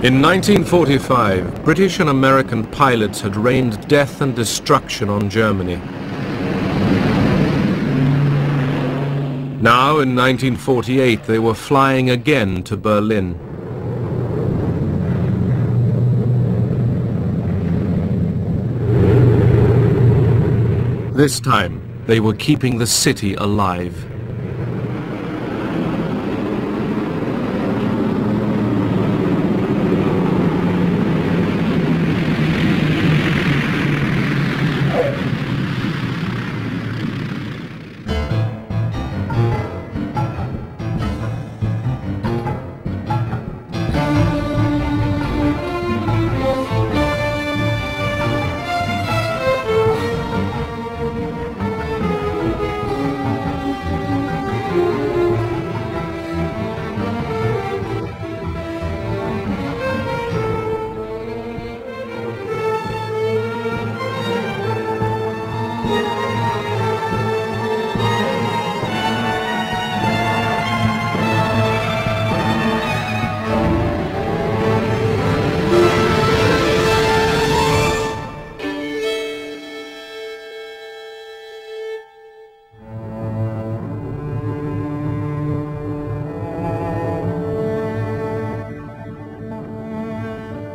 In 1945, British and American pilots had rained death and destruction on Germany. Now, in 1948, they were flying again to Berlin. This time, they were keeping the city alive.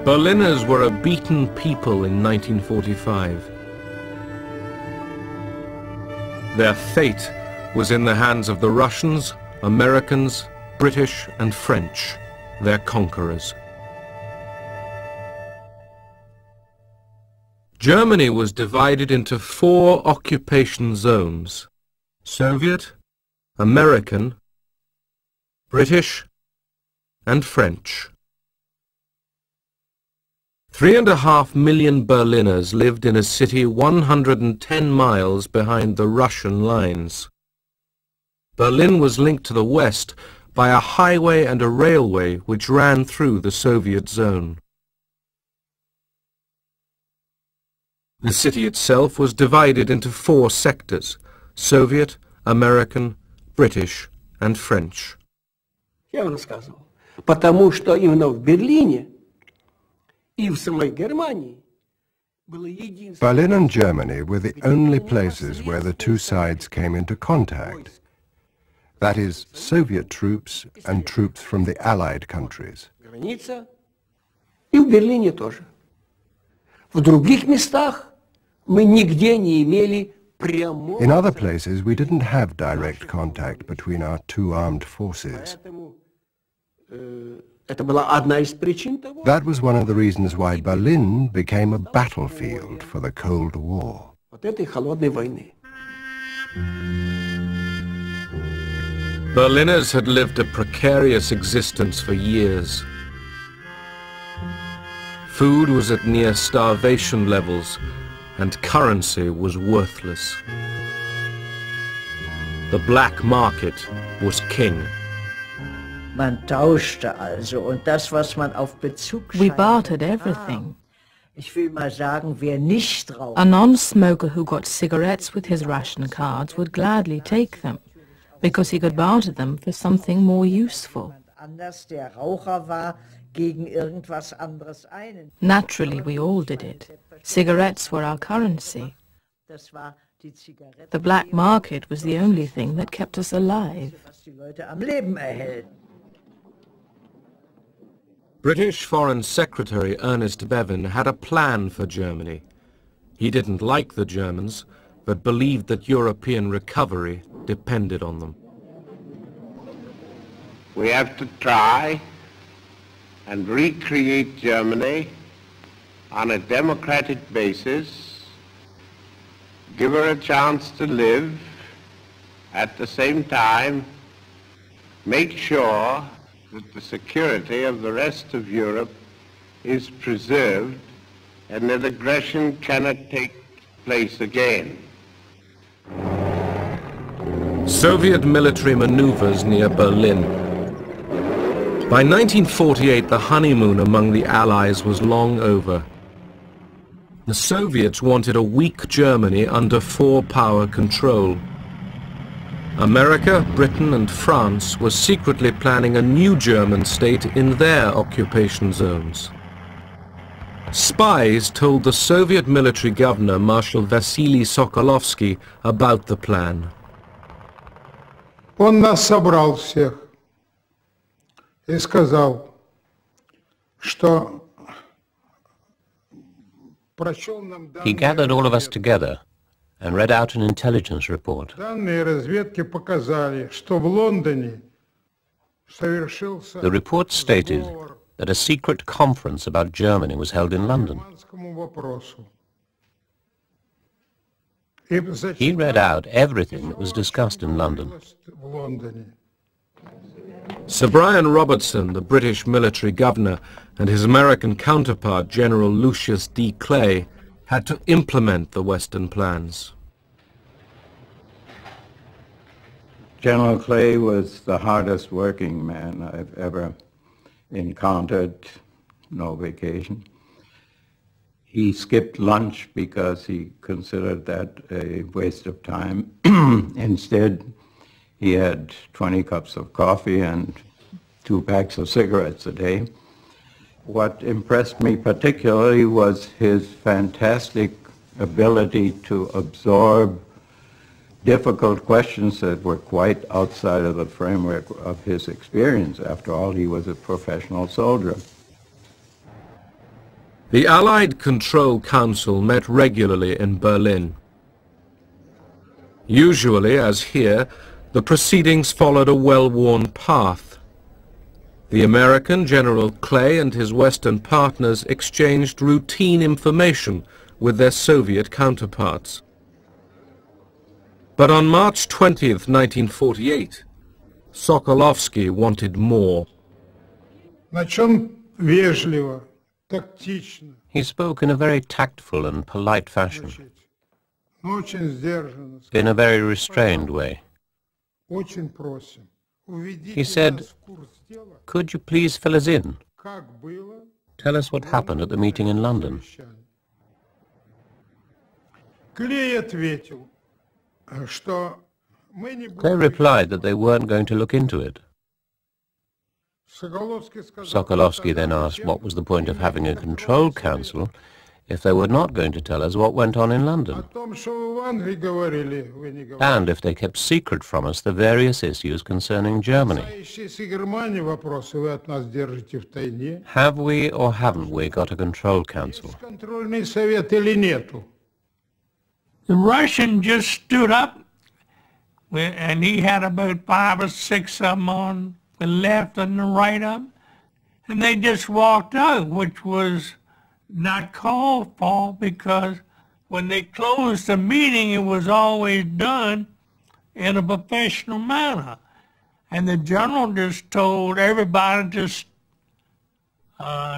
Berliners were a beaten people in 1945. Their fate was in the hands of the Russians, Americans, British and French, their conquerors. Germany was divided into 4 occupation zones: Soviet, American, British and French. 3.5 million Berliners lived in a city 110 miles behind the Russian lines. Berlin was linked to the west by a highway and a railway which ran through the Soviet zone. The city itself was divided into 4 sectors: Soviet, American, British and French. Я вам рассказывал. Потому что именно в Берлине и в самой Германии было единство. Berlin and Germany were the only places where the two sides came into contact. That is, Soviet troops and troops from the Allied countries. Граница. И в Берлине тоже. В других местах мы нигде не имели прямого. In other places, we didn't have direct contact between our two armed forces. Это была одна из причин того. That was one of the reasons why Berlin became a battlefield for the Cold War. Вот этой холодной войны. Berliners had lived a precarious existence for years. Food was at near starvation levels, and currency was worthless. The black market was king. Man tauschte also und das, was man auf Bezug We bartered everything. Ich will mal sagen, wer nicht raucht. A non-smoker who got cigarettes with his ration cards would gladly take them, because he could barter them for something more useful. Anders der Raucher war gegen irgendwas anderes einen. Naturally, we all did it. Cigarettes were our currency. Das war die Zigarette. The black market was the only thing that kept us alive. Was die Leute am Leben erhält. British Foreign Secretary Ernest Bevin had a plan for Germany. He didn't like the Germans, but believed that European recovery depended on them. We have to try and recreate Germany on a democratic basis, give her a chance to live, at the same time make sure that the security of the rest of Europe is preserved and that aggression cannot take place again. Soviet military maneuvers near Berlin. By 1948, the honeymoon among the Allies was long over. The Soviets wanted a weak Germany under 4-power control. America, Britain and France were secretly planning a new German state in their occupation zones. Spies told the Soviet military governor, Marshal Vasily Sokolovsky, about the plan. Он нас собрал всех и сказал, что прочел нам данные. He gathered all of us together and read out an intelligence report. Данные разведки показали, что в Лондоне совершился The report stated that a secret conference about Germany was held in London. германскому вопросу. He read out everything that was discussed in London. В Лондоне. Sir Brian Robertson, the British military governor, and his American counterpart, General Lucius D. Clay, had to implement the Western plans. General Clay was the hardest working man I've ever encountered, no vacation. He skipped lunch because he considered that a waste of time. Instead, he had 20 cups of coffee and 2 packs of cigarettes a day. What impressed me particularly was his fantastic ability to absorb difficult questions that were quite outside of the framework of his experience. After all, he was a professional soldier. The Allied Control Council met regularly in Berlin. Usually, as here, the proceedings followed a well-worn path. The American General Clay and his Western partners exchanged routine information with their Soviet counterparts. But on March 20th, 1948, Sokolovsky wanted more. Начнем вежливо, тактично. He spoke in a very tactful and polite fashion, Но очень сдержанно. in a very restrained way. Очень просим. He said, "Could you please fill us in? Как было? Tell us what happened at the meeting in London." Клей ответил, что мы не Clay replied that they weren't going to look into it. Sokolovsky then asked what was the point of having a control council if they were not going to tell us what went on in London, and if they kept secret from us the various issues concerning Germany. Have we or haven't we got a control council? The Russian just stood up, and he had about 5 or 6 of them on the left and the right of them, and they just walked out, which was not called for, because when they closed the meeting, it was always done in a professional manner. And the general just told everybody to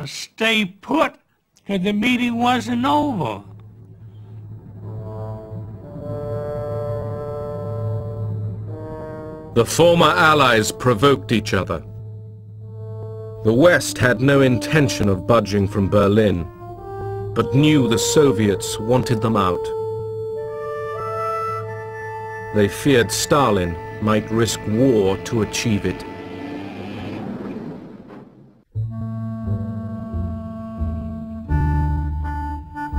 stay put because the meeting wasn't over. The former allies provoked each other. The West had no intention of budging from Berlin, but knew the Soviets wanted them out. They feared Stalin might risk war to achieve it.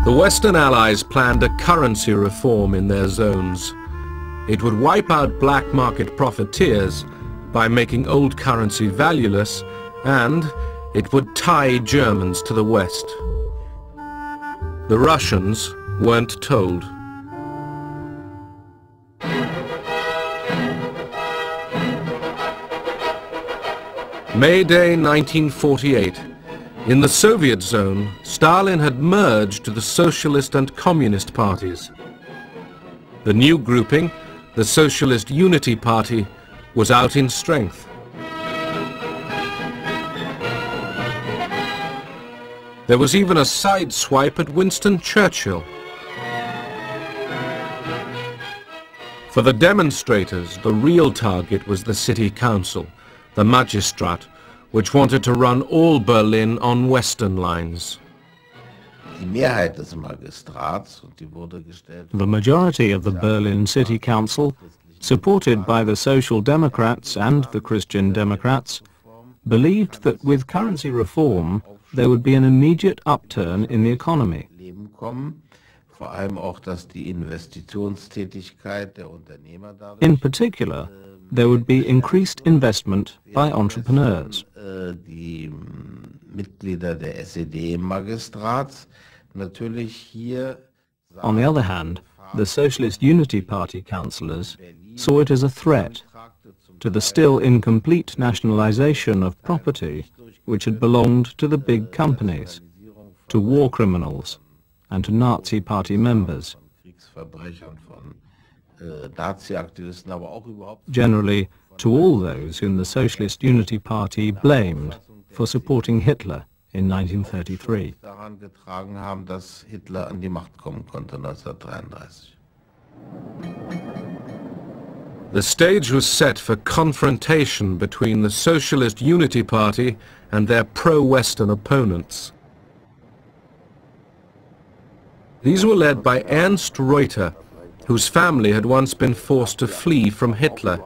The Western Allies planned a currency reform in their zones. It would wipe out black market profiteers by making old currency valueless, and it would tie Germans to the West. The Russians weren't told. May Day 1948. In the Soviet zone, Stalin had merged the Socialist and Communist parties. The new grouping, the Socialist Unity Party, was out in strength. There was even a side swipe at Winston Churchill. For the demonstrators, the real target was the city council, the Magistrat, which wanted to run all Berlin on Western lines. The majority of the Berlin City Council supported by the Social Democrats and the Christian Democrats, believed that with currency reform there would be an immediate upturn in the economy. In particular, there would be increased investment by entrepreneurs. On the other hand, the Socialist Unity Party councillors saw it as a threat to the still incomplete nationalization of property which had belonged to the big companies, to war criminals, and to Nazi Party members. Generally, to all those whom the Socialist Unity Party blamed for supporting Hitler in 1933. The stage was set for confrontation between the Socialist Unity Party and their pro-Western opponents. These were led by Ernst Reuter, whose family had once been forced to flee from Hitler.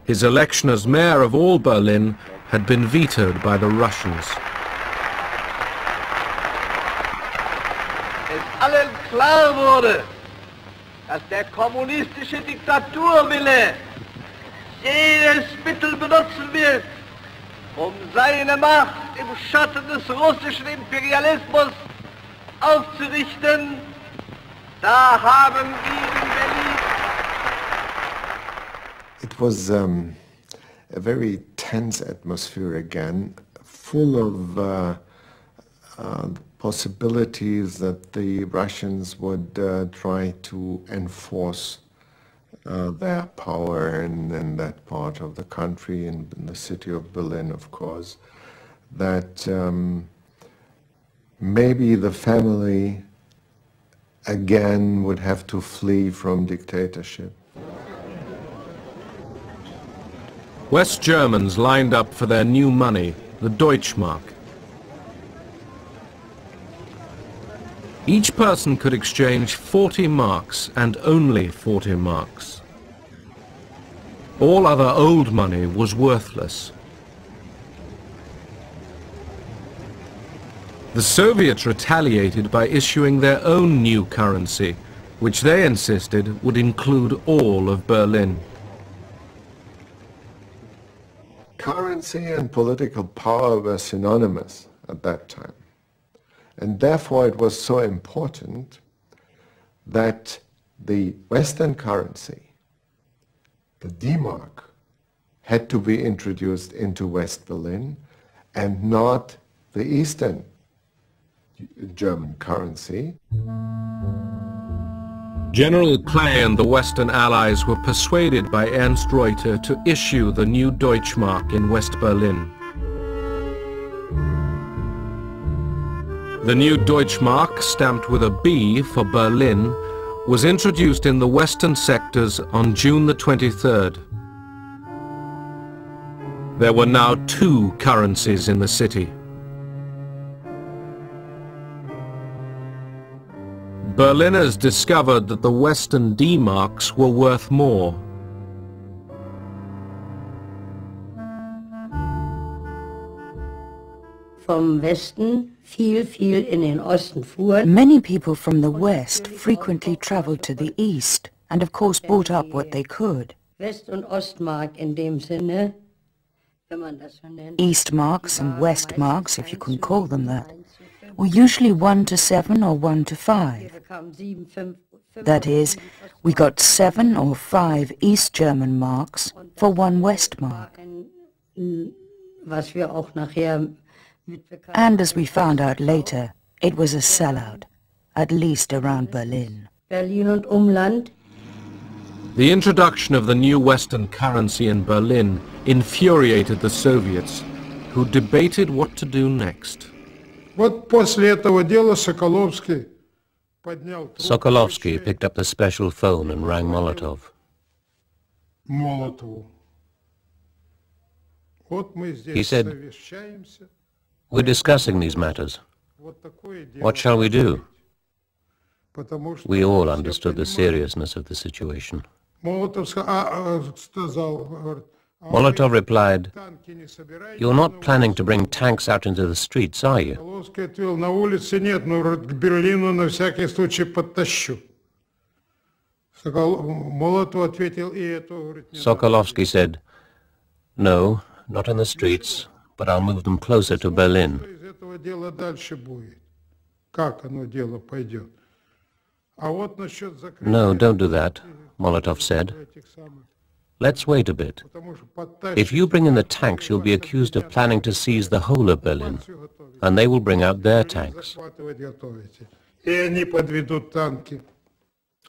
His election as mayor of all Berlin had been vetoed by the Russians. Es allen klar wurde, dass der kommunistische Diktaturwille jedes Mittel benutzen wird, seine Macht im Schatten des russischen Imperialismus aufzurichten. Da haben wir in Berlin. It was a very tense atmosphere again, full of possibilities that the Russians would try to enforce their power in that part of the country, in the city of Berlin, of course, that maybe the family again would have to flee from dictatorship. West Germans lined up for their new money, the Deutschmark. Each person could exchange 40 marks and only 40 marks. All other old money was worthless. The Soviets retaliated by issuing their own new currency, which they insisted would include all of Berlin. Currency and political power were synonymous at that time. And therefore it was so important that the Western currency, the D-Mark, had to be introduced into West Berlin and not the Eastern German currency. General Clay and the Western Allies were persuaded by Ernst Reuter to issue the new Deutschmark in West Berlin. The new Deutschmark, stamped with a B for Berlin, was introduced in the western sectors on June the 23rd. There were now two currencies in the city. Berliners discovered that the Western D-marks were worth more. Vom Westen viel in den Osten fuhren. Many people from the West frequently traveled to the East and of course bought up what they could. West- und Ostmark in dem Sinne, wenn man das so nennt. East marks and West marks, if you can call them that, were usually 1 to 7 or 1 to 5. That is, we got 7 or 5 East German marks for 1 West mark. Was wir auch nachher And as we found out later, it was a sellout, at least around Berlin. Berlin und Umland. The introduction of the new Western currency in Berlin infuriated the Soviets, who debated what to do next. Вот после этого дела Соколовский поднял трубку. Sokolovsky picked up the special phone and rang Molotov. Молотову. Вот мы здесь He said, совещаемся. "We're discussing these matters. Вот такое дело. What shall we do?" Потому что We all все understood the понимают, seriousness of the situation. Molotov replied, "You're not planning to bring tanks out into the streets, are you?" Sokolovsky said, "No, not in the streets, but I'll move them closer to Berlin." "No, don't do that," Molotov said. "Let's wait a bit. If you bring in the tanks, you'll be accused of planning to seize the whole of Berlin, and they will bring out their tanks.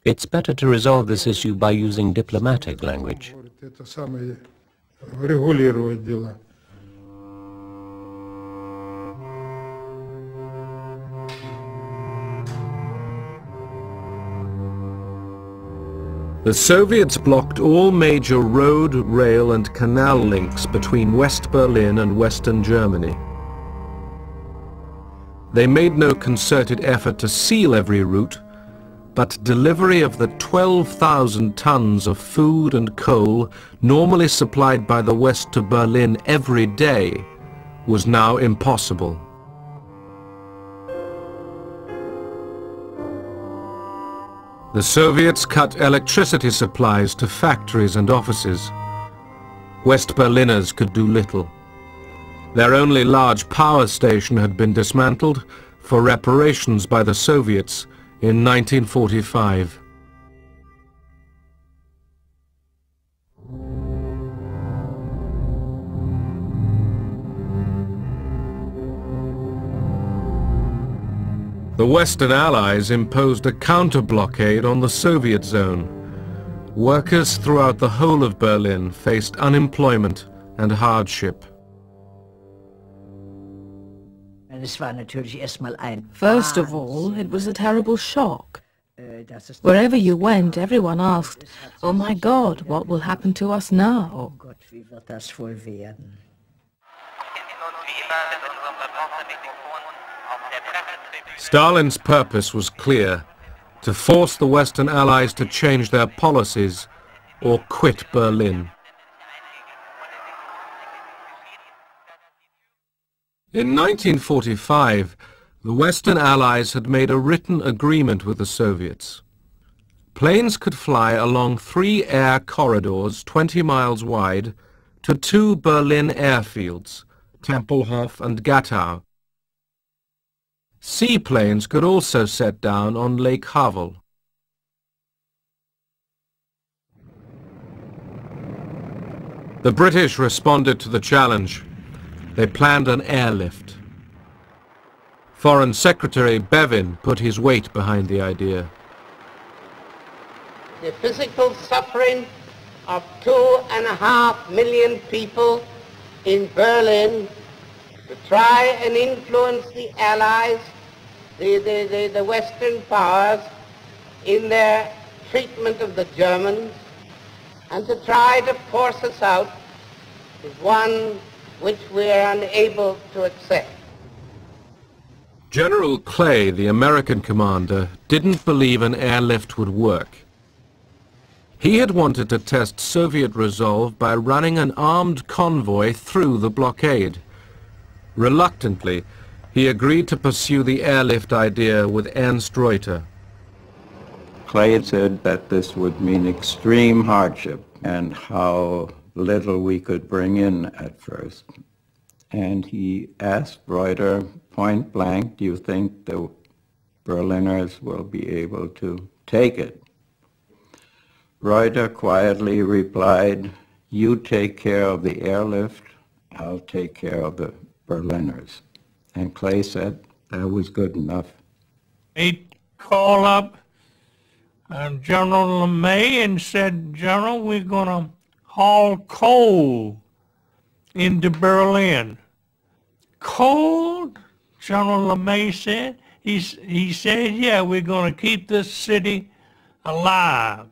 It's better to resolve this issue by using diplomatic language." The Soviets blocked all major road, rail and canal links between West Berlin and Western Germany. They made no concerted effort to seal every route, but delivery of the 12,000 tons of food and coal normally supplied by the West to Berlin every day was now impossible. The Soviets cut electricity supplies to factories and offices. West Berliners could do little. Their only large power station had been dismantled for reparations by the Soviets in 1945. The Western Allies imposed a counter-blockade on the Soviet zone. Workers throughout the whole of Berlin faced unemployment and hardship. First of all, it was a terrible shock. Wherever you went, everyone asked, "Oh my God, what will happen to us now?" Stalin's purpose was clear: to force the Western Allies to change their policies or quit Berlin. In 1945, the Western Allies had made a written agreement with the Soviets. Planes could fly along 3 air corridors 20 miles wide to 2 Berlin airfields, Tempelhof and Gatow. Seaplanes could also set down on Lake Havel. The British responded to the challenge. They planned an airlift. Foreign Secretary Bevin put his weight behind the idea. The physical suffering of 2.5 million people in Berlin to try and influence the Allies, the Western powers, in their treatment of the Germans, and to try to force us out is one which we are unable to accept. General Clay, the American commander, didn't believe an airlift would work. He had wanted to test Soviet resolve by running an armed convoy through the blockade. Reluctantly, he agreed to pursue the airlift idea with Ernst Reuter. Clay said that this would mean extreme hardship and how little we could bring in at first. And he asked Reuter point blank, "Do you think the Berliners will be able to take it?" Reuter quietly replied, "You take care of the airlift, I'll take care of the Berliners." And Clay said that was good enough. He called up General LeMay and said, "General, we're going to haul coal into Berlin." "Coal?" General LeMay said. He said, "Yeah, we're going to keep this city alive."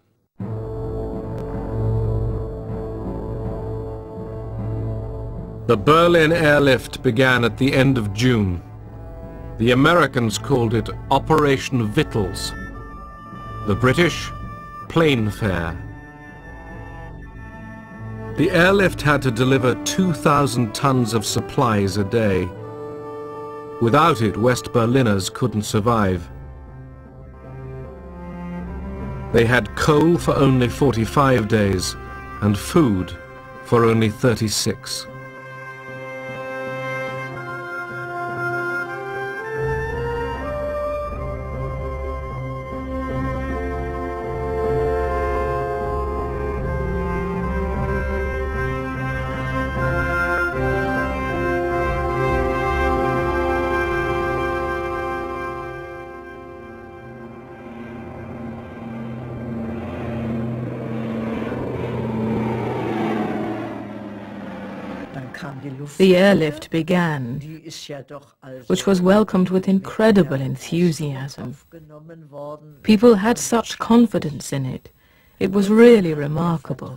The Berlin airlift began at the end of June. The Americans called it Operation Vittles. The British, Plain Fare. The airlift had to deliver 2,000 tons of supplies a day. Without it, West Berliners couldn't survive. They had coal for only 45 days and food for only 36. The airlift began, which was welcomed with incredible enthusiasm. People had such confidence in it. It was really remarkable.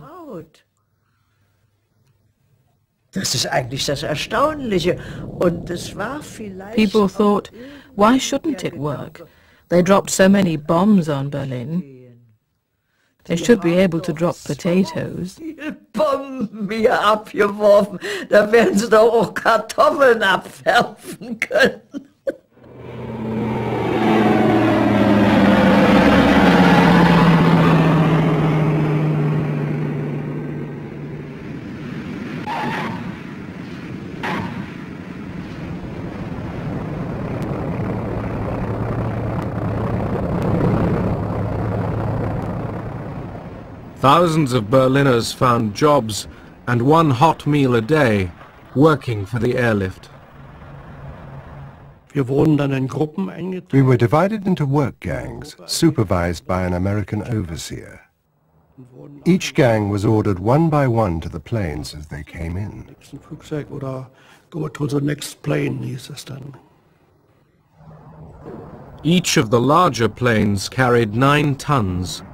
Das ist eigentlich das Erstaunliche. Und es war vielleicht... People thought, why shouldn't it work? They dropped so many bombs on Berlin. They should be able to drop potatoes. Bomben hier abgeworfen, da werden sie doch auch Kartoffeln abwerfen können. Thousands of Berliners found jobs and one hot meal a day working for the airlift. We were divided into work gangs, supervised by an American overseer. Each gang was ordered one by one to the planes as they came in. Go to the next plane, hieß es dann. Each of the larger planes carried 9 tons.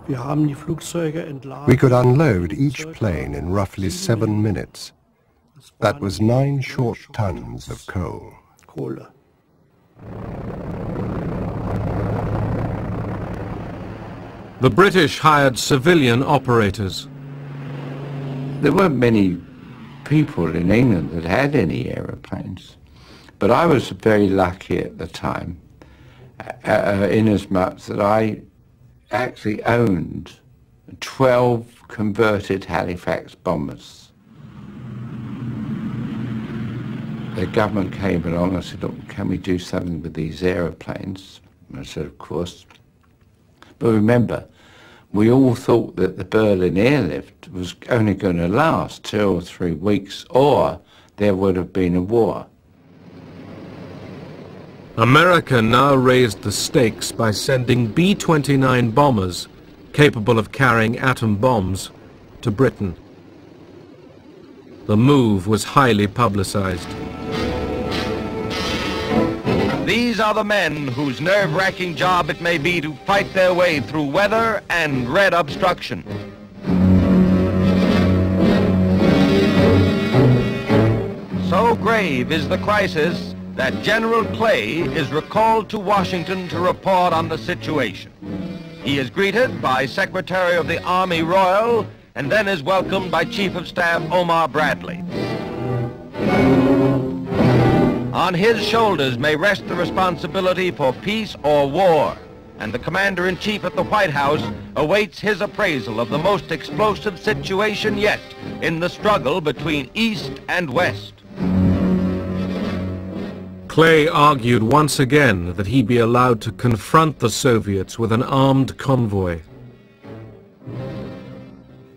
We could unload each plane in roughly 7 minutes. That was 9 short tons of coal. The British hired civilian operators. There weren't many people in England that had any aeroplanes, but I was very lucky at the time, inasmuch that I actually owned 12 converted Halifax bombers. The government came along and said, look, can we do something with these aeroplanes? And I said, of course. But remember, we all thought that the Berlin airlift was only going to last 2 or 3 weeks, or there would have been a war. America now raised the stakes by sending B-29 bombers, capable of carrying atom bombs, to Britain. The move was highly publicized. These are the men whose nerve-wracking job it may be to fight their way through weather and red obstruction. So grave is the crisis that General Clay is recalled to Washington to report on the situation. He is greeted by Secretary of the Army Royal and then is welcomed by Chief of Staff Omar Bradley. On his shoulders may rest the responsibility for peace or war, and the Commander-in-Chief at the White House awaits his appraisal of the most explosive situation yet in the struggle between East and West. Clay argued once again that he be allowed to confront the Soviets with an armed convoy.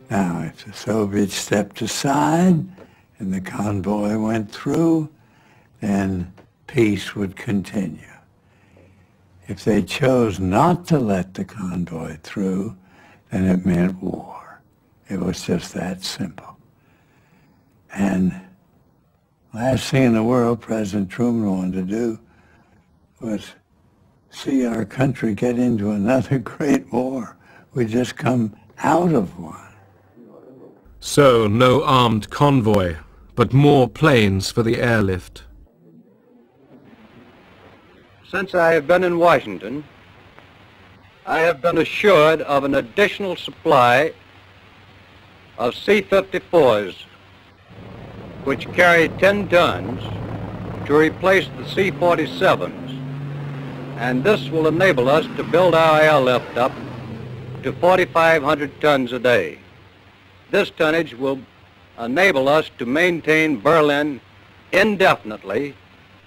Now, if the Soviets stepped aside and the convoy went through, then peace would continue. If they chose not to let the convoy through, then it meant war. It was just that simple. And last thing in the world President Truman wanted to do was see our country get into another great war. We just come out of one. So, no armed convoy, but more planes for the airlift. Since I have been in Washington, I have been assured of an additional supply of C-54s, which carry 10 tons, to replace the C-47s. And this will enable us to build our airlift up to 4,500 tons a day. This tonnage will enable us to maintain Berlin indefinitely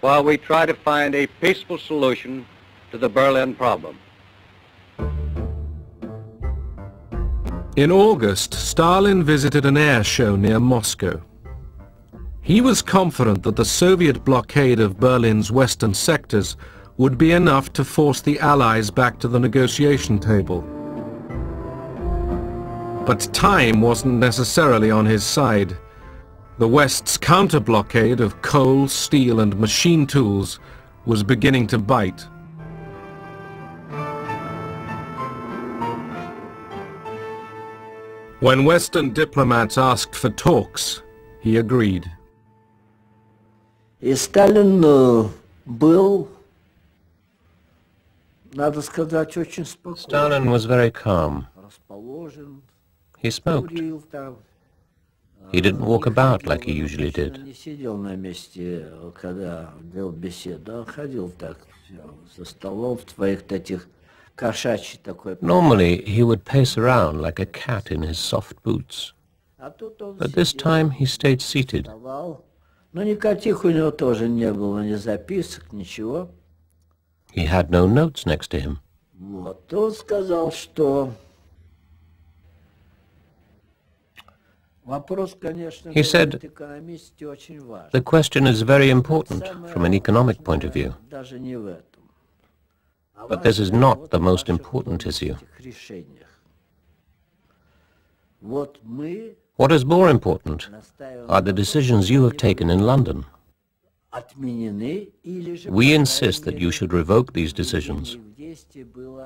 while we try to find a peaceful solution to the Berlin problem. In August, Stalin visited an air show near Moscow. He was confident that the Soviet blockade of Berlin's western sectors would be enough to force the Allies back to the negotiation table. But time wasn't necessarily on his side. The West's counter-blockade of coal, steel and machine tools was beginning to bite. When Western diplomats asked for talks, he agreed. И Сталин был, надо сказать, очень спокойный. Stalin was very calm. He smoked. He didn't walk about like he usually did. Не сидел на месте, когда вел беседу, он ходил так, за столом в своих таких кошачьих такой. Normally, he would pace around like a cat in his soft boots. But this time he stayed seated. Но никаких у него тоже не было, ни записок, ничего. He had no notes next to him. Вот он сказал, что вопрос, конечно, He said, экономически очень важен. the question is very important from an economic point of view. Даже не в этом. But this is not the most important issue. Вот мы What is more important are the decisions you have taken in London. отменены или же We insist that you should revoke these decisions,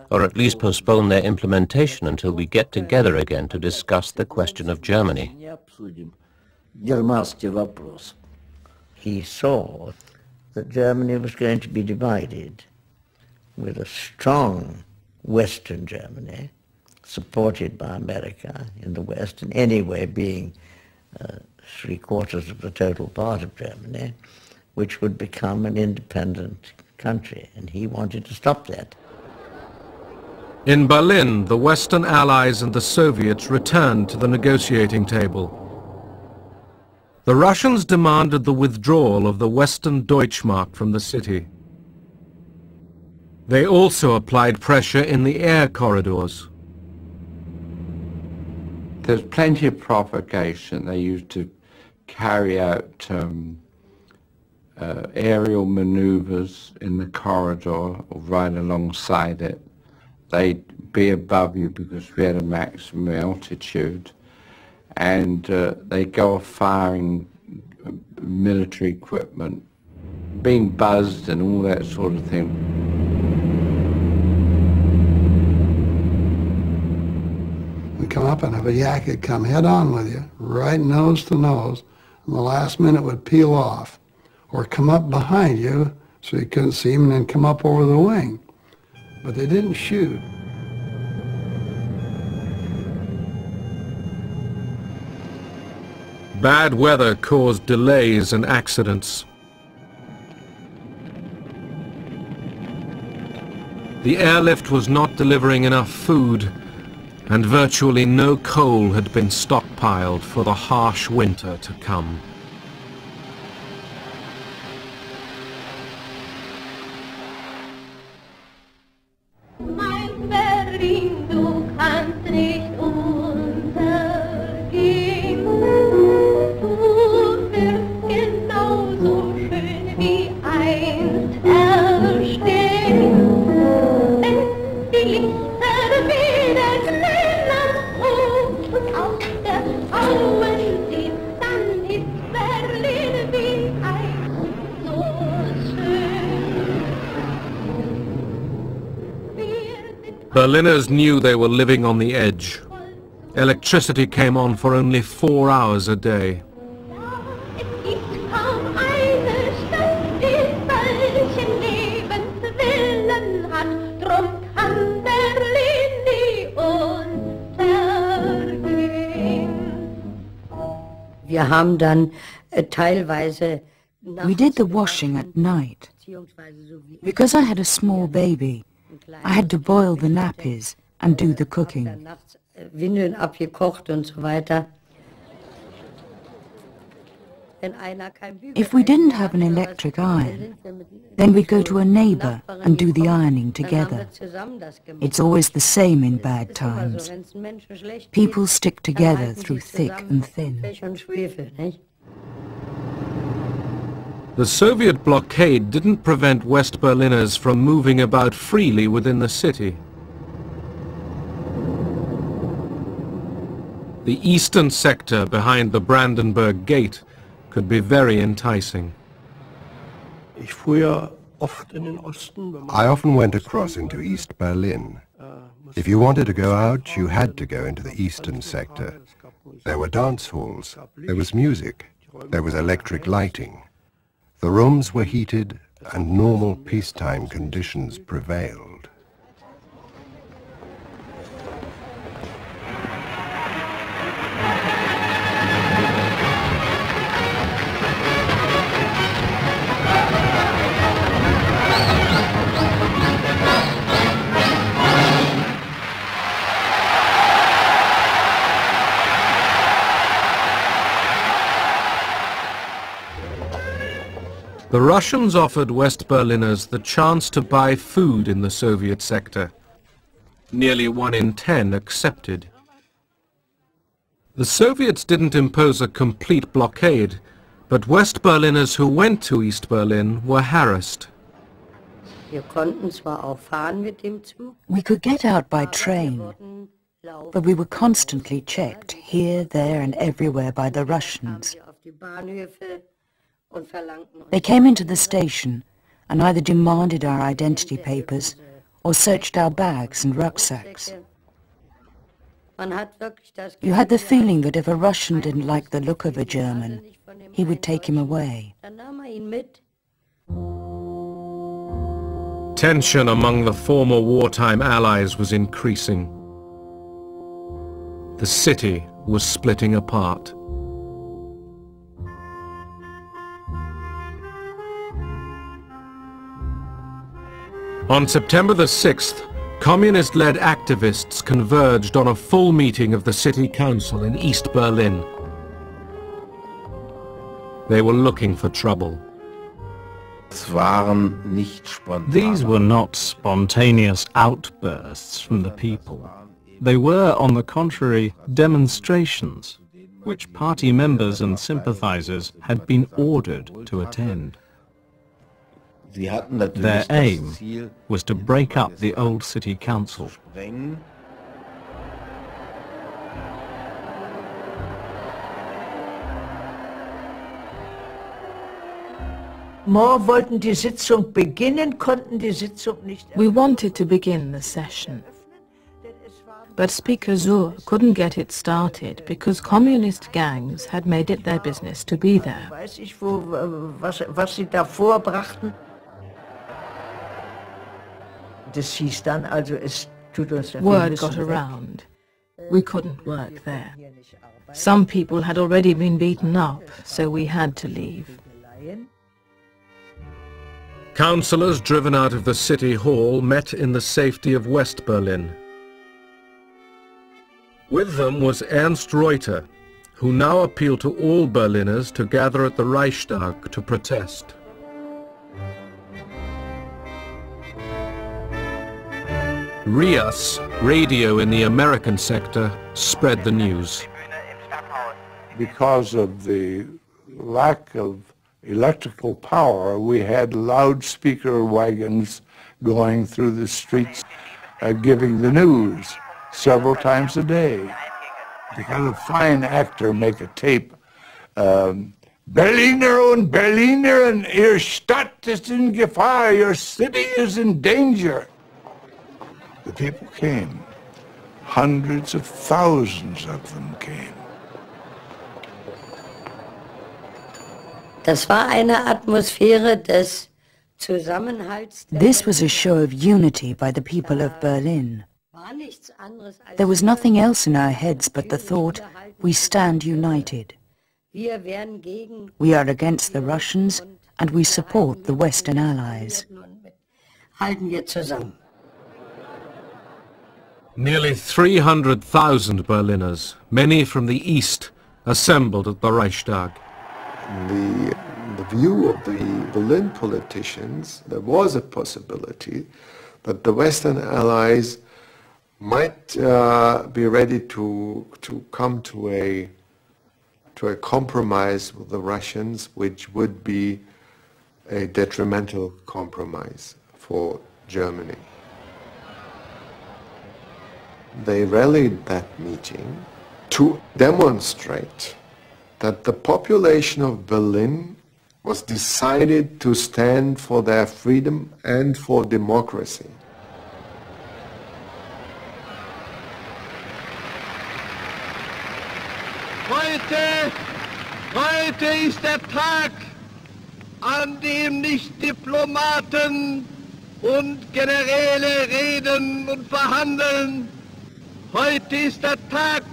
or at least postpone their implementation until we get together again to discuss the question of Germany. не обсудим германский вопрос. He saw that Germany was going to be divided, with a strong Western Germany, supported by America in the West, and anyway being 3/4 of the total part of Germany, which would become an independent country, and he wanted to stop that. In Berlin, the Western Allies and the Soviets returned to the negotiating table. The Russians demanded the withdrawal of the Western Deutschmark from the city. They also applied pressure in the air corridors. There's plenty of provocation. They used to carry out aerial maneuvers in the corridor or right alongside it. They'd be above you because we had a maximum altitude, and they go off firing military equipment, being buzzed and all that sort of thing. We come up and if a yak had come head on with you, right nose to nose, and the last minute would peel off, or come up behind you so you couldn't see him and then come up over the wing. But they didn't shoot. Bad weather caused delays and accidents. The airlift was not delivering enough food, and virtually no coal had been stockpiled for the harsh winter to come. Mein Berlin, du kannst nicht untergehen. Du wirst genauso schön wie einst erstehen. Wenn die Lichter wieder glänzen und aus der Auen ziehen, dann ist Berlin wie einst so schön. Berliners knew they were living on the edge. Electricity came on for only 4 hours a day. Es gibt kaum eine Stadt, die solchen Lebenswillen hat, drum kann Berlin nie untergehen. Wir haben dann teilweise we did the washing at night. Because I had a small baby, I had to boil the nappies and do the cooking. Windeln abgekocht und so weiter. If we didn't have an electric iron, then we'd go to a neighbor and do the ironing together. It's always the same in bad times. People stick together through thick and thin. The Soviet blockade didn't prevent West Berliners from moving about freely within the city. The eastern sector behind the Brandenburg Gate could be very enticing. I often went across into East Berlin. If you wanted to go out, you had to go into the eastern sector. There were dance halls, there was music, there was electric lighting. The rooms were heated and normal peacetime conditions prevailed. The Russians offered West Berliners the chance to buy food in the Soviet sector. Nearly 1 in 10 accepted. The Soviets didn't impose a complete blockade, but West Berliners who went to East Berlin were harassed. We could get out by train, but we were constantly checked here, there and everywhere by the Russians. They came into the station and either demanded our identity papers or searched our bags and rucksacks. You had the feeling that if a Russian didn't like the look of a German, he would take him away. Tension among the former wartime allies was increasing. The city was splitting apart. On September the 6th, communist-led activists converged on a full meeting of the city council in East Berlin. They were looking for trouble. These were not spontaneous outbursts from the people. They were, on the contrary, demonstrations, which party members and sympathizers had been ordered to attend. Their aim was to break up the old city council. We wanted to begin the session, but Speaker Zur couldn't get it started because communist gangs had made it their business to be there. Word got around. We couldn't work there. Some people had already been beaten up, so we had to leave. Councillors driven out of the city hall met in the safety of West Berlin. With them was Ernst Reuter, who now appealed to all Berliners to gather at the Reichstag to protest. RIAS, radio in the American sector, spread the news. Because of the lack of electrical power, we had loudspeaker wagons going through the streets giving the news several times a day. You had a fine actor make a tape, Berliner und Berlinerinnen, Ihre Stadt ist in Gefahr, your city is in danger. The people came. Hundreds of thousands of them came. Das war eine Atmosphäre des Zusammenhalts. This was a show of unity by the people of Berlin. There was nothing else in our heads but the thought, we stand united. We are against the Russians and we support the Western Allies. Nearly 300,000 Berliners, many from the east, assembled at the Reichstag. The view of the Berlin politicians, there was a possibility that the Western Allies might be ready to come to a compromise with the Russians, which would be a detrimental compromise for Germany. They rallied that meeting to demonstrate that the population of Berlin was decided to stand for their freedom and for democracy. Heute ist der Tag, an dem nicht Diplomaten und Generäle reden und verhandeln. Heute ist der Tag,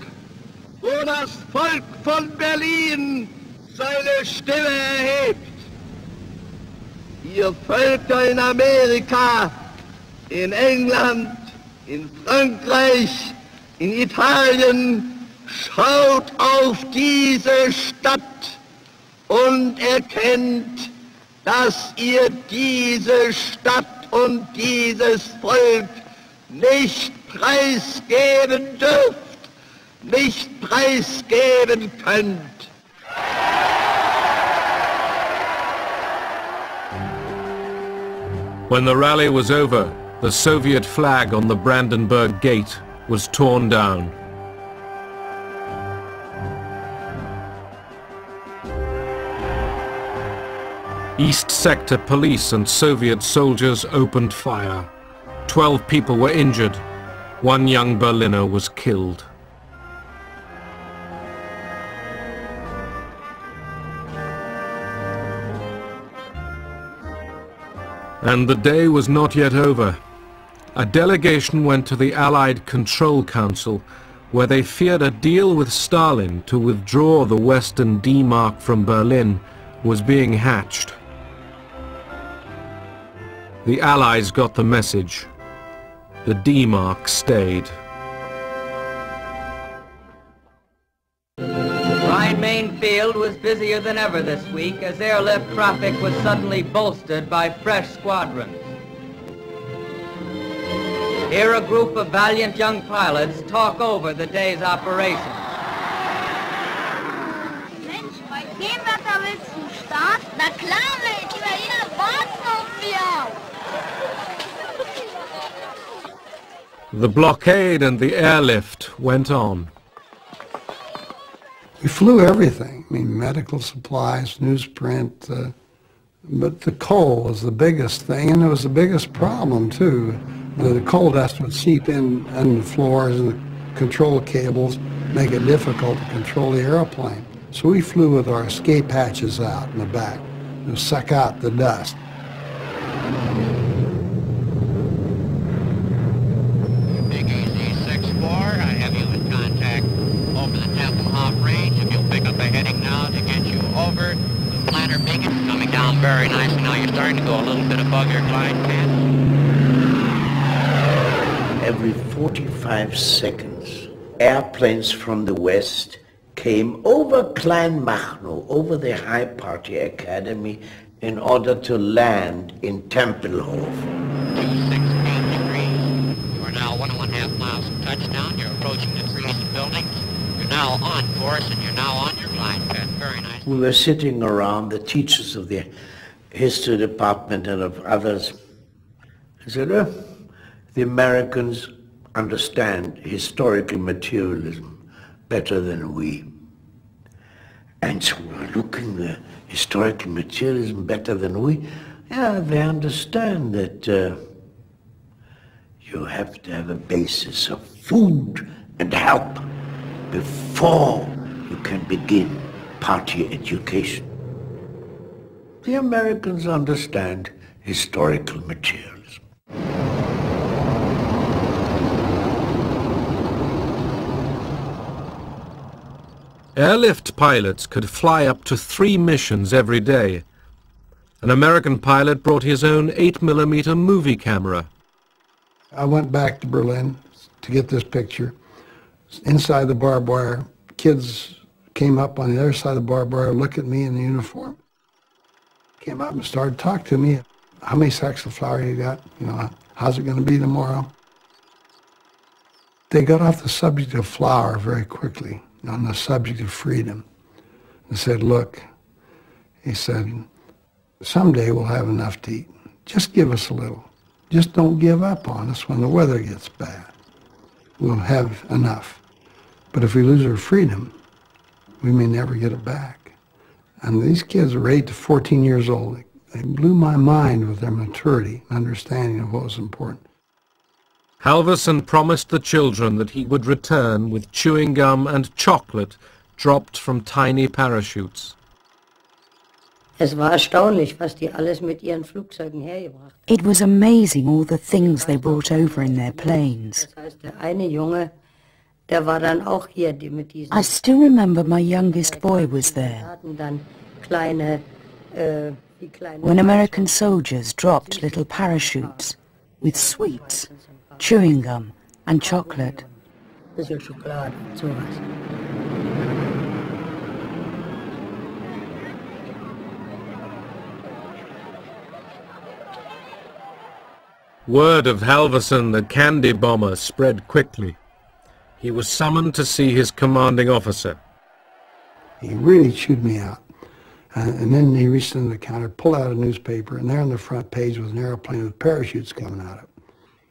wo das Volk von Berlin seine Stimme erhebt. Ihr Völker in Amerika, in England, in Frankreich, in Italien, schaut auf diese Stadt und erkennt, dass ihr diese Stadt und dieses Volk nicht preisgeben dürft, nicht preisgeben könnt. When the rally was over, the Soviet flag on the Brandenburg Gate was torn down. East Sector police and Soviet soldiers opened fire. 12 people were injured. One young Berliner was killed. And the day was not yet over. A delegation went to the Allied Control Council, where they feared a deal with Stalin to withdraw the Western D-Mark from Berlin was being hatched. The Allies got the message. The D-Mark stayed. Rhine-Main field was busier than ever this week as airlift traffic was suddenly bolstered by fresh squadrons. Here a group of valiant young pilots talk over the day's operations. Mensch, bei dem Wetter willst du starten? Na klar, Mensch, die Berliner warten auf mir. The blockade and the airlift went on. We flew everything. I mean, medical supplies, newsprint, but the coal was the biggest thing, and it was the biggest problem, too. The coal dust would seep in the floors and the control cables, make it difficult to control the airplane. So we flew with our escape hatches out in the back to suck out the dust. Big Easy 6-4, I have you in contact over the Tempelhof range. If you'll pick up a heading now to get you over the Planter Beacon, coming down very nicely. Now you're starting to go a little bit above your glide path. Every 45 seconds, airplanes from the west came over Kleinmachnow, over the High Party Academy, in order to land in Tempelhof. 268 degrees. You are now 1.5 miles from touchdown. You're approaching the trees and buildings. You're now on course and you're now on your glide path. Very nice. We were sitting around, the teachers of the history department and of others. I said, the Americans understand historical materialism better than we. And so we're looking at historical materialism better than we. Yeah, they understand that you have to have a basis of food and help before you can begin party education. The Americans understand historical materialism. Airlift pilots could fly up to 3 missions every day. An American pilot brought his own 8mm movie camera. I went back to Berlin to get this picture. Inside the barbed wire, kids came up on the other side of the barbed wire, looked at me in the uniform, came up and started talking to me. How many sacks of flour you got? You know, how's it going to be tomorrow? They got off the subject of flour very quickly on the subject of freedom. They said, look, he said, someday we'll have enough to eat. Just give us a little. Just don't give up on us when the weather gets bad. We'll have enough. But if we lose our freedom, we may never get it back. And these kids were 8 to 14 years old. They blew my mind with their maturity and understanding of what was important. Halvorsen promised the children that he would return with chewing gum and chocolate dropped from tiny parachutes. Es war erstaunlich, was die alles mit ihren Flugzeugen hergebracht haben. It was amazing all the things they brought over in their planes. Das heißt, der eine Junge, der war dann auch hier mit diesen. I still remember my youngest boy was there. Hatten dann kleine, when American soldiers dropped little parachutes with sweets, chewing gum and chocolate. Bisschen Schokolade, sowas. Word of Halvorsen, the candy bomber, spread quickly. He was summoned to see his commanding officer. He really chewed me out. And then he reached into the counter, pulled out a newspaper, and there on the front page was an airplane with parachutes coming out of it.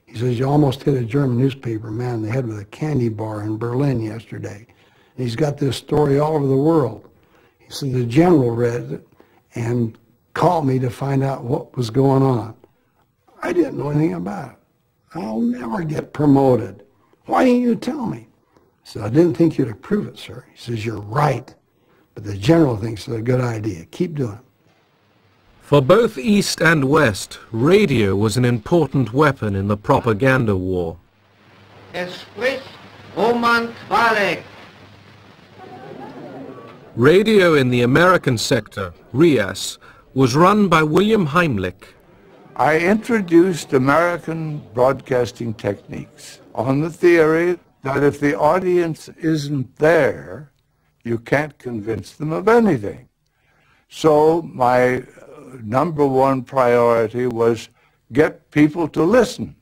He says, you almost hit a German newspaper man in the head with a candy bar in Berlin yesterday. And he's got this story all over the world. He said, the general read it and called me to find out what was going on. I didn't know anything about it. I'll never get promoted. Why didn't you tell me? I said, I didn't think you'd approve it, sir. He says, you're right. But the general thinks it's a good idea. Keep doing it. For both East and West, radio was an important weapon in the propaganda war. Es spricht Roman Kwalek. Radio in the American sector, RIAS, was run by William Heimlich. I introduced American broadcasting techniques on the theory that if the audience isn't there, you can't convince them of anything. So my #1 priority was get people to listen.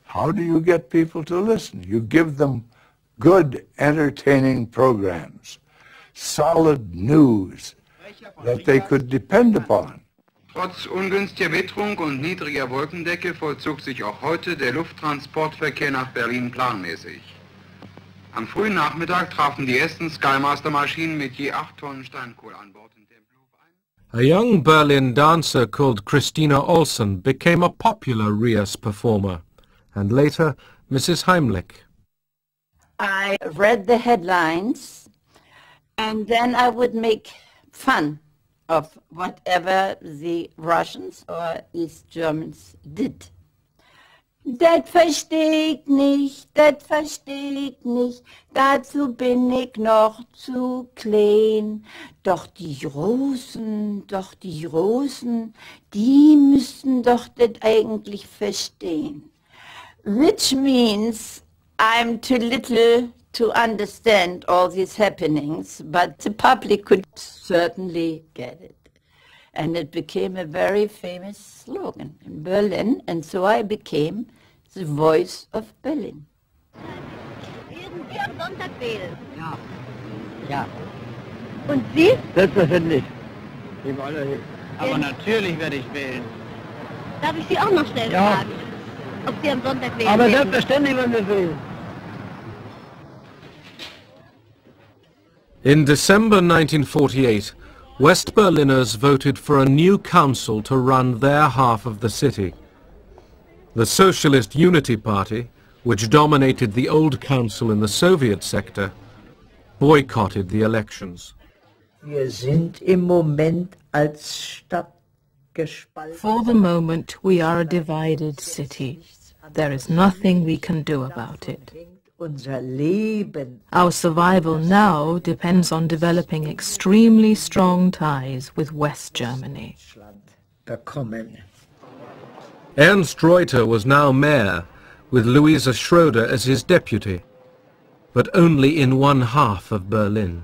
How do you get people to listen? You give them good, entertaining programs, solid news that they could depend upon. Trotz ungünstiger Witterung und niedriger Wolkendecke vollzog sich auch heute der Lufttransportverkehr nach Berlin planmäßig. Am frühen Nachmittag trafen die ersten Skymaster-Maschinen mit je 8 Tonnen Steinkohle an Bord in Tempelhof ein. A young Berlin dancer called Christina Olsen became a popular RIAS performer, and later Mrs. Heimlich. I read the headlines, and then I would make fun of whatever the Russians or East Germans did. Das versteh ich nicht, das versteh ich nicht, dazu bin ich noch zu klein. Doch die Russen, die müssten doch das eigentlich verstehen. Which means I'm too little to understand all these happenings, but the public could certainly get it. And it became a very famous slogan in Berlin, and so I became the voice of Berlin. Irgendwie am Sonntag wählen. Ja. Ja. Und Sie? Selbstverständlich. Aber natürlich werde ich wählen. Darf ich Sie auch noch schnell fragen, ob Sie am Sonntag wählen? Aber selbstverständlich werden wir wählen. In December 1948, West Berliners voted for a new council to run their half of the city. The Socialist Unity Party, which dominated the old council in the Soviet sector, boycotted the elections. Wir sind im Moment als Stadt gespalten. For the moment, we are a divided city. There is nothing we can do about it. Our survival now depends on developing extremely strong ties with West Germany. Ernst Reuter was now mayor, with Louisa Schroeder as his deputy, but only in one half of Berlin.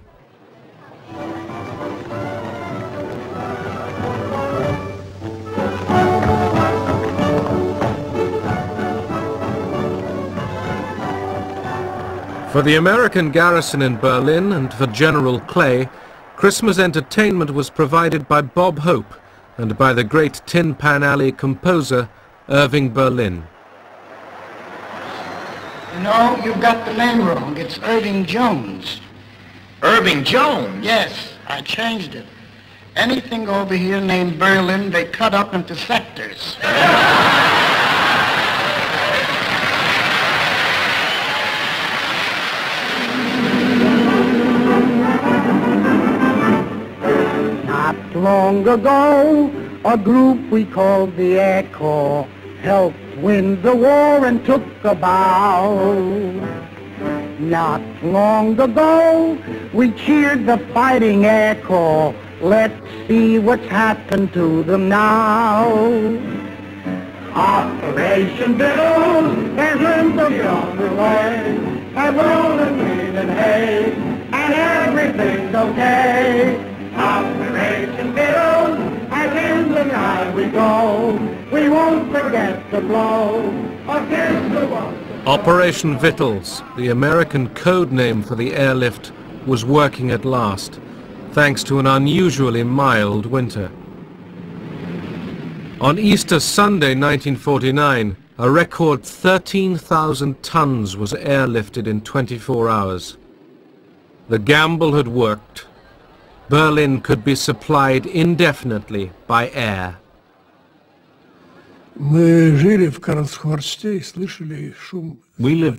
For the American garrison in Berlin and for General Clay, Christmas entertainment was provided by Bob Hope and by the great Tin Pan Alley composer Irving Berlin. You know, you've got the name wrong. It's Irving Jones. Irving Jones? Yes, I changed it. Anything over here named Berlin, they cut up into sectors. Not long ago, a group we called the Aircrews helped win the war and took a bow. Not long ago, we cheered the fighting Aircrews. Let's see what's happened to them now. Operation Biddle has learned the younger way. And rolling wheat and hay, and everything's okay. Operation Biddle, as in the night we go. We won't forget to blow against the one. Operation Vittles, the American code name for the airlift, was working at last, thanks to an unusually mild winter. On Easter Sunday 1949, a record 13,000 tons was airlifted in 24 hours. The gamble had worked. Berlin could be supplied indefinitely by air. We lived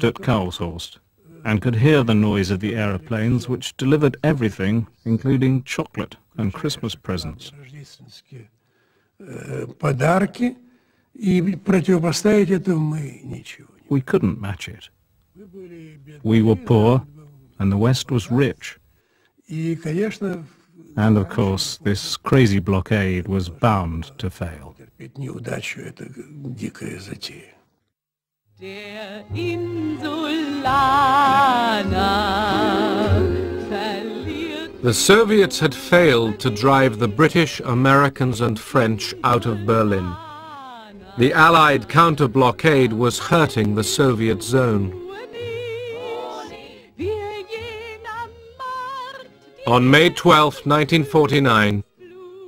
at Karlshorst and could hear the noise of the aeroplanes which delivered everything, including chocolate and Christmas presents. We couldn't match it. We were poor and the West was rich. And of course, this crazy blockade was bound to fail. The Soviets had failed to drive the British, Americans and French out of Berlin. The Allied counter-blockade was hurting the Soviet zone. On May 12, 1949,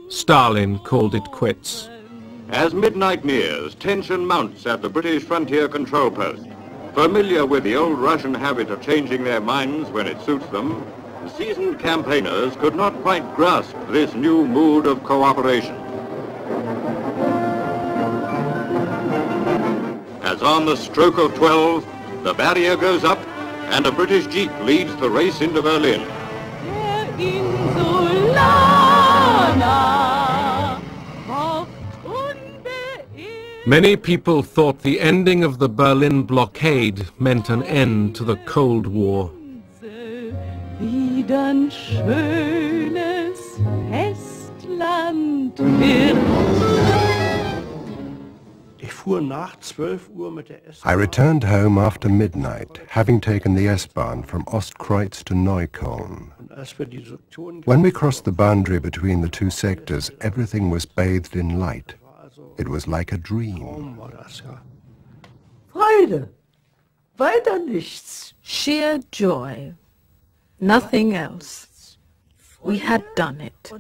Stalin called it quits. As midnight nears, tension mounts at the British frontier control post. Familiar with the old Russian habit of changing their minds when it suits them, the seasoned campaigners could not quite grasp this new mood of cooperation. As on the stroke of 12, the barrier goes up and a British jeep leads the race into Berlin. Many people thought the ending of the Berlin Blockade meant an end to the Cold War. I returned home after midnight, having taken the S-Bahn from Ostkreuz to Neukölln. When we crossed the boundary between the two sectors, everything was bathed in light. It was like a dream. Freude. Weiter nichts. Sheer joy. Nothing else. We had done it.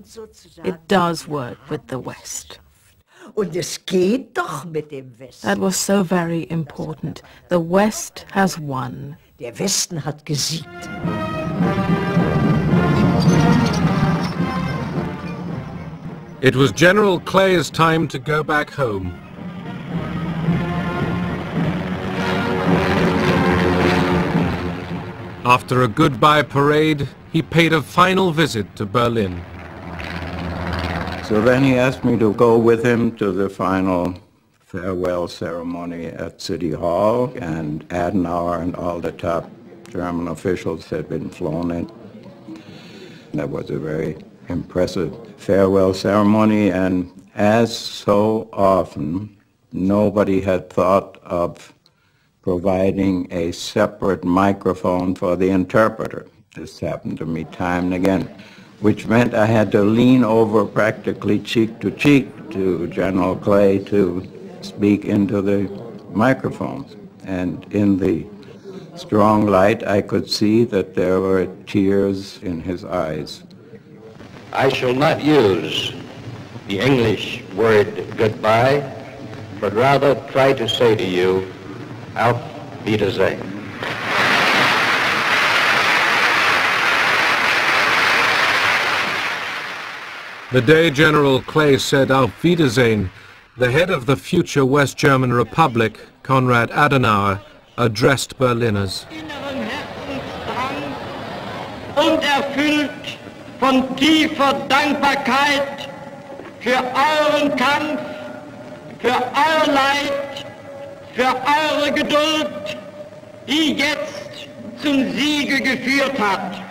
It does work with the West. Und es geht doch mit dem Westen. That was so very important. The West has won. Der Westen hat gesiegt. It was General Clay's time to go back home. After a goodbye parade, he paid a final visit to Berlin. So then he asked me to go with him to the final farewell ceremony at City Hall, and Adenauer and all the top German officials had been flown in. That was a very impressive farewell ceremony, and as so often, nobody had thought of providing a separate microphone for the interpreter. This happened to me time and again, which meant I had to lean over practically cheek to General Clay to speak into the microphones. And in the strong light, I could see that there were tears in his eyes. I shall not use the English word goodbye, but rather try to say to you, auf Wiedersehen. The day General Clay said Auf Wiedersehen, the head of the future West German Republic, Konrad Adenauer, addressed Berliners. Und erfüllt von tiefer Dankbarkeit für euren Kampf, für euer Leid, für eure Geduld, die jetzt zum Siege geführt hat.